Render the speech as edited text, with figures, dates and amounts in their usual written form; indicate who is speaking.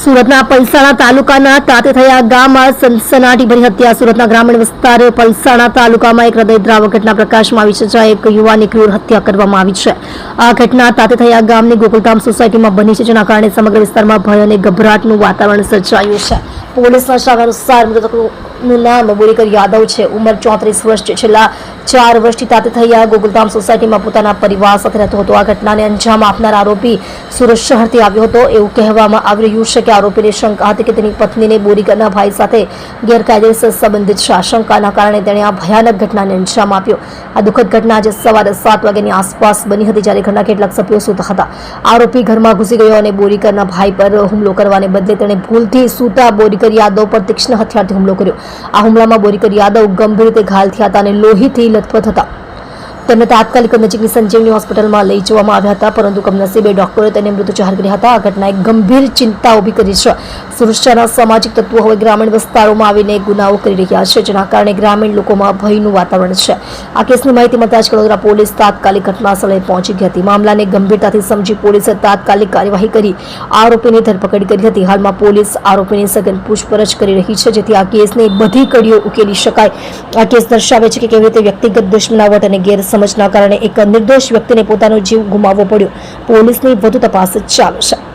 Speaker 1: સુરતના પલસાણા તાલુકાના તાતેથયા ગામમાં સનસનાટીભરી હત્યા. સુરતના ગ્રામીણ વિસ્તાર પલસાણા તાલુકામાં એક હૃદયદ્રાવક ઘટના પ્રકાશમાં આવી છે, જ્યાં એક યુવાનની ક્રૂર હત્યા કરવામાં આવી છે. આ ઘટના તાતેથયા ગામની ગોકુલધામ સોસાયટીમાં બની છે, જેના કારણે સમગ્ર વિસ્તારમાં ભય અને ગભરાટનું વાતાવરણ સર્જાયું છે. પોલીસના જણાવ્યા અનુસાર મૃતકનું નામ બોરીકર યાદવ છે. ઉંમર 34 વર્ષ છે. છેલ્લા 4 વર્ષથી તાતેથયા ગોકુલધામ સોસાયટીમાં પોતાના પરિવાર સાથે રહેતો હતો. આ ઘટનાને અંજામ આપનાર આરોપી સુરત શહેરથી આવ્યો હતો. એવું કહેવામાં આવી રહ્યું છે કે આરોપીને શંકા હતી કે તેની પત્નીને બોરીકરના ભાઈ સાથે ગેરકાયદેસર સંબંધિત છે. શંકાના કારણે તેણે આ ભયાનક ઘટનાને અંજામ આપ્યો. આ દુઃખદ ઘટના આજે સવારે 7 વાગ્યાની આસપાસ બની હતી, જ્યારે ઘરના કેટલાક સભ્યો સૂતા હતા. આરોપી ઘરમાં ઘૂસી ગયો અને બોરીકરના ભાઈ પર હુમલો કરવાને બદલે તેણે ભૂલથી સૂતા બોરીકર યાદવ પર તીક્ષ્ણ હથિયારથી હુમલો કર્યો. આ હુમલામાં બોરીકર યાદવ ગંભીર રીતે ઘાયલ થયા હતા અને લોહીથી લથપથ હતા. તેમને તાત્કાલિક નજીકની સંજીવની હોસ્પિટલમાં લઈ જવામાં આવ્યા હતા, પરંતુ કમનસીબે ડોક્ટરે તેને મૃત જાહેર કર્યા હતા. આ ઘટનાએ ગંભીર ચિંતા ઊભી કરી છે. સુરક્ષાના સામાજિક તત્વો હવે ગ્રામીણ વિસ્તારોમાં આવીને ગુનાઓ કરી રહ્યા છે, જેના કારણે ગ્રામીણ લોકોમાં ભયનું વાતાવરણ છે. આ કેસની માહિતી મળતા જ વડોદરા પોલીસ તાત્કાલિક ઘટનાસ્થળે પહોંચી ગઈ હતી. મામલાને ગંભીરતાથી સમજી પોલીસે તાત્કાલિક કાર્યવાહી કરી આરોપીની ધરપકડ કરી હતી. હાલમાં પોલીસ આરોપીની સઘન પૂછપરછ કરી રહી છે, જેથી આ કેસની બધી કડીઓ ઉકેલી શકાય. આ કેસ દર્શાવે છે કે કેવી રીતે વ્યક્તિગત દુશ્મનાવટ અને ગેરસમજના કારણે એક નિર્દોષ વ્યક્તિને પોતાનો જીવ ગુમાવવો પડ્યો. પોલીસની વધુ તપાસ ચાલુ છે.